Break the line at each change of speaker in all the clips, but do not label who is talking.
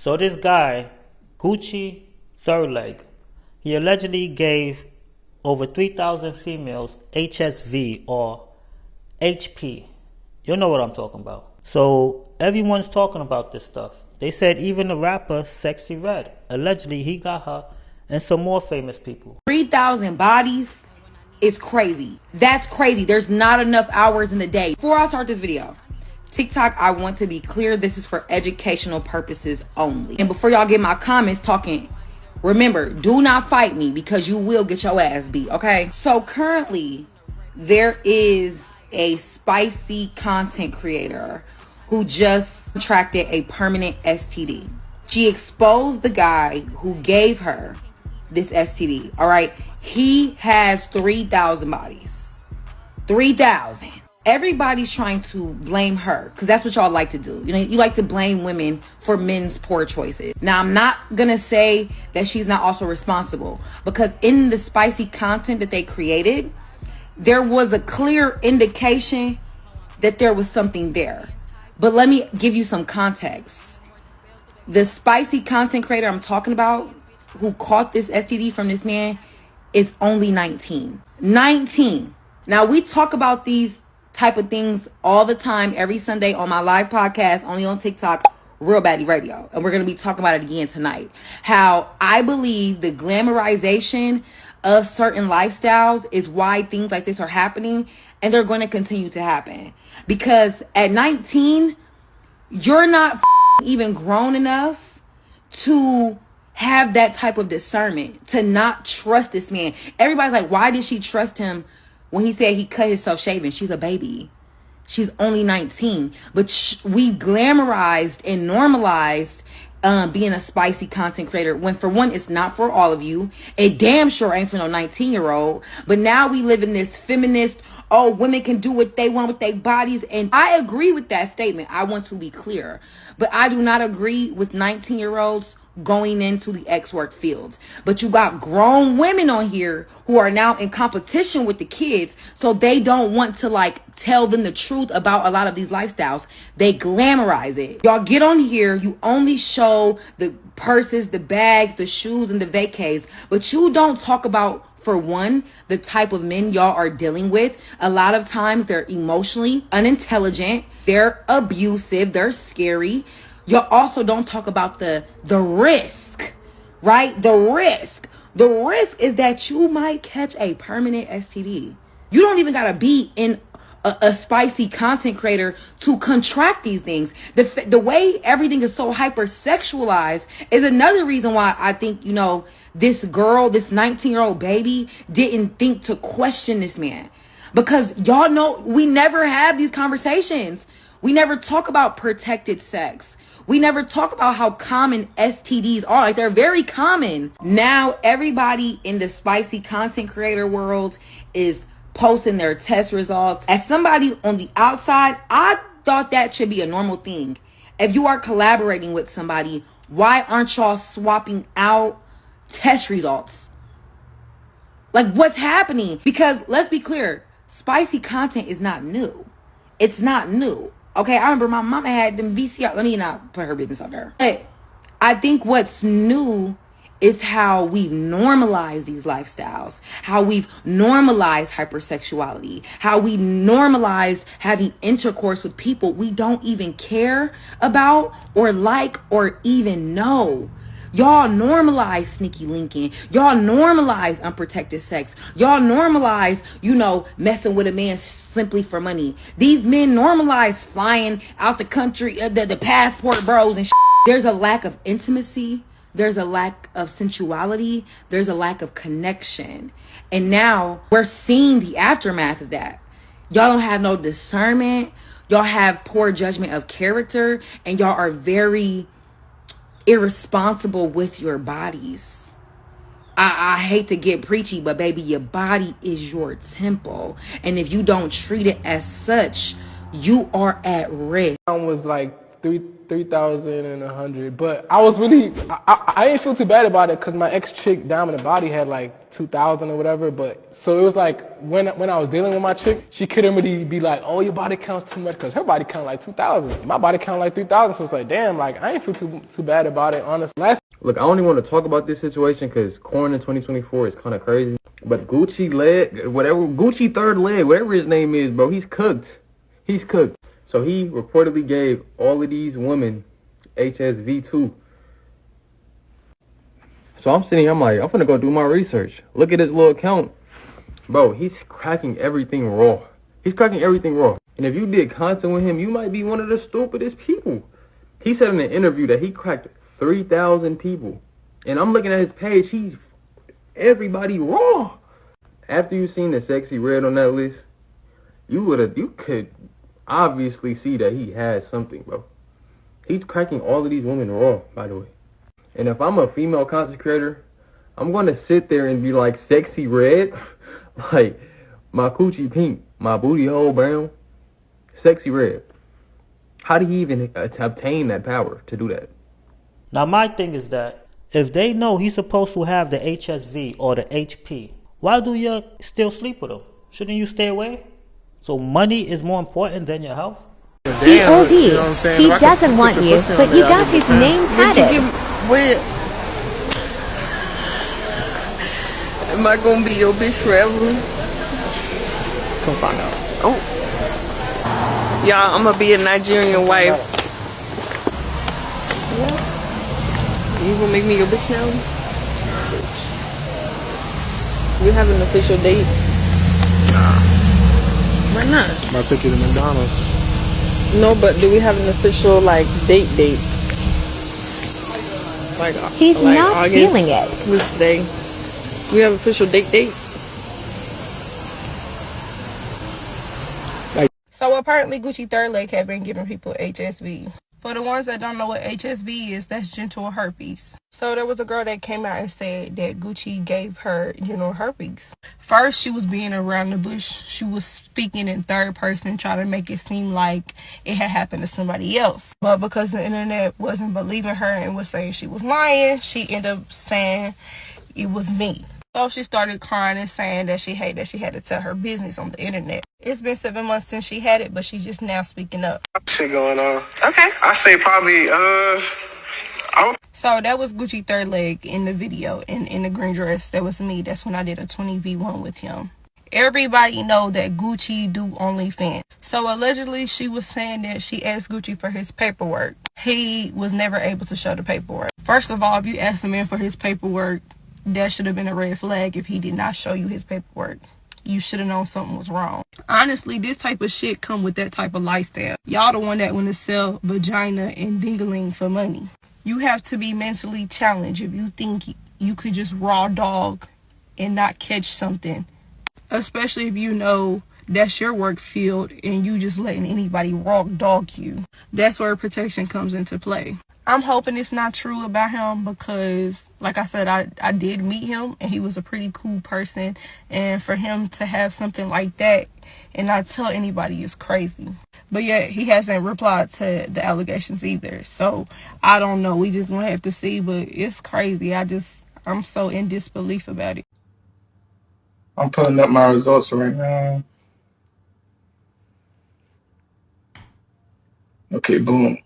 So this guy, Gucci Third Leg, he allegedly gave over 3,000 females HSV or HP. You know what I'm talking about. So everyone's talking about this stuff. They said even the rapper Sexy Red, allegedly he got her and some more famous people.
3,000 bodies is crazy. That's crazy. There's not enough hours in the day. Before I start this video, TikTok, I want to be clear, this is for educational purposes only. And before y'all get my comments talking, remember, do not fight me because you will get your ass beat, okay? So currently, there is a spicy content creator who just contracted a permanent STD. She exposed the guy who gave her this STD, all right? He has 3,000 bodies. 3,000. Everybody's trying to blame her because that's what y'all like to do. You know, you like to blame women for men's poor choices. Now, I'm not gonna say that she's not also responsible because in the spicy content that they created, there was a clear indication that there was something there. But let me give you some context. The spicy content creator I'm talking about who caught this STD from this man is only 19. 19. Now, we talk about these type of things all the time, every Sunday on my live podcast, only on TikTok, Real Baddie Radio. And we're going to be talking about it again tonight. How I believe the glamorization of certain lifestyles is why things like this are happening. And they're going to continue to happen. Because at 19, you're not even grown enough to have that type of discernment, to not trust this man. Everybody's like, why did she trust him when he said he cut himself shaving? She's a baby. She's only 19. But we glamorized and normalized being a spicy content creator when, for one, it's not for all of you. It damn sure ain't for no 19-year-old. But now we live in this feminist, oh, women can do what they want with their bodies. And I agree with that statement. I want to be clear. But I do not agree with 19-year-olds going into the X-work fields. But you got grown women on here who are now in competition with the kids, so they don't want to like tell them the truth about a lot of these lifestyles. They glamorize it. Y'all get on here, you only show the purses, the bags, the shoes, and the vacays, but you don't talk about, for one, the type of men y'all are dealing with. A lot of times they're emotionally unintelligent, they're abusive, they're scary. Y'all also don't talk about the risk, right? The risk is that you might catch a permanent STD. You don't even gotta be in a spicy content creator to contract these things. The way everything is so hypersexualized is another reason why I think, you know, this girl, this 19-year-old baby didn't think to question this man. Because y'all know we never have these conversations. We never talk about protected sex. We never talk about how common STDs are. Like, they're very common. Now, everybody in the spicy content creator world is posting their test results. As somebody on the outside, I thought that should be a normal thing. If you are collaborating with somebody, why aren't y'all swapping out test results? Like, what's happening? Because let's be clear, spicy content is not new. It's not new. Okay, I remember my mama had them VCR. Let me not put her business out there. But I think what's new is how we've normalized these lifestyles, how we've normalized hypersexuality, how we normalized having intercourse with people we don't even care about or like or even know. Y'all normalize sneaky linking. Y'all normalize unprotected sex. Y'all normalize, you know, messing with a man simply for money. These men normalize flying out the country, the passport bros and shit. There's a lack of intimacy. There's a lack of sensuality. There's a lack of connection. And now we're seeing the aftermath of that. Y'all don't have no discernment. Y'all have poor judgment of character. And y'all are very irresponsible with your bodies. I hate to get preachy, but baby, your body is your temple. And if you don't treat it as such, you are at risk.
Was like 3,100. But I was really, I didn't feel too bad about it because my ex chick down in the body had like 2,000 or whatever. But so it was like when I was dealing with my chick, she couldn't really be like, oh, your body counts too much, because her body count like 2,000. My body count like 3,000. So it's like, damn, like I ain't feel too bad about it, honestly.
Look, I don't even want to talk about this situation because corn in 2024 is kind of crazy. But Gucci leg, whatever, Gucci third leg, whatever his name is, bro, he's cooked. He's cooked. So he reportedly gave all of these women HSV too. So I'm sitting here, I'm like, I'm gonna go do my research. Look at his little account. Bro, he's cracking everything raw. He's cracking everything raw. And if you did content with him, you might be one of the stupidest people. He said in an interview that he cracked 3,000 people. And I'm looking at his page, he's everybody raw. After you seen the sexy red on that list, you could obviously see that he has something, bro. He's cracking all of these women raw, by the way. And if I'm a female content creator, I'm going to sit there and be like, sexy red, like my coochie pink, my booty hole brown, sexy red. How did he even obtain that power to do that?
Now my thing is that if they know he's supposed to have the HSV or the HP, why do you still sleep with him? Shouldn't you stay away? So money is more important than your health?
POV, you know he doesn't want you, but you got his name tatted.
Am I gonna be your bitch forever?
Come find out.
Oh. Y'all, I'm gonna be a Nigerian wife. Yeah. You gonna make me your bitch now? We have an official date?
Nah.
Why not?
I'm about to take you to McDonald's.
No, but do we have an official, like, date? Like,
he's
like
not
August,
feeling it.
This day. We have official date.
So apparently Gucci third leg had been giving people HSV. For the ones that don't know what HSV is, that's genital herpes. So there was a girl that came out and said that Gucci gave her genital herpes. First, she was being around the bush. She was speaking in third person, trying to make it seem like it had happened to somebody else. But because the internet wasn't believing her and was saying she was lying, she ended up saying it was me. So she started crying and saying that she hated that she had to tell her business on the internet. It's been 7 months since she had it, but she's just now speaking up.
Shit going on. Okay. I say probably
So that was Gucci third leg in the video, in the green dress. That was me. That's when I did a 20v1 with him. Everybody know that Gucci do OnlyFans. So allegedly she was saying that she asked Gucci for his paperwork. He was never able to show the paperwork. First of all, if you ask a man for his paperwork, that should have been a red flag if he did not show you his paperwork. You should have known something was wrong. Honestly, this type of shit come with that type of lifestyle. Y'all the one that want to sell vagina and dingling for money. You have to be mentally challenged if you think you could just raw dog and not catch something. Especially if you know that's your work field and you just letting anybody raw dog you. That's where protection comes into play. I'm hoping it's not true about him because, like I said, I did meet him and he was a pretty cool person. And for him to have something like that and not tell anybody is crazy. But yet he hasn't replied to the allegations either. So I don't know. We just gonna have to see. But it's crazy. I'm so in disbelief about it.
I'm pulling up my results right now. Okay, boom.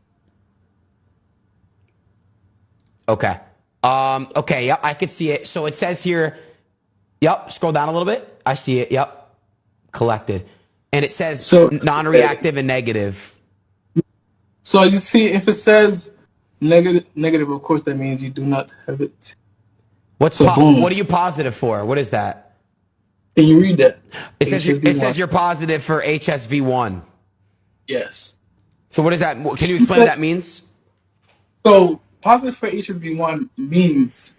Okay. Okay, yep, I can see it. So it says here, yep, scroll down a little bit. I see it, yep. Collected. And it says non-reactive and negative.
So you see, if it says negative, of course, that means you do not have it.
What are you positive for? What is that?
Can you read that?
It says you're positive for HSV1.
Yes.
So what is that? Can you explain what that means?
So positive for HSV1 means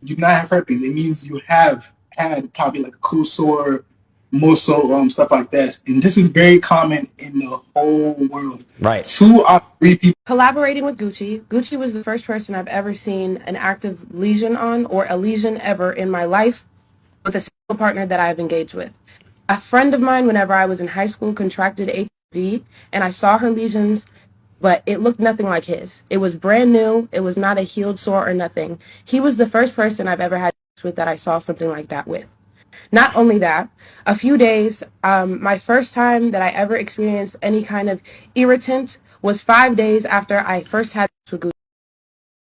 you do not have herpes. It means you have had probably like a cool sore, more so stuff like that. And this is very common in the whole world.
Right.
2 out of 3 people.
Collaborating with Gucci. Gucci was the first person I've ever seen an active lesion on, or a lesion ever in my life, with a single partner that I've engaged with. A friend of mine, whenever I was in high school, contracted HIV, and I saw her lesions but it looked nothing like his. It was brand new. It was not a healed sore or nothing. He was the first person I've ever had sex with that I saw something like that with. Not only that, a few days, my first time that I ever experienced any kind of irritant was 5 days after I first had sex with Gucci.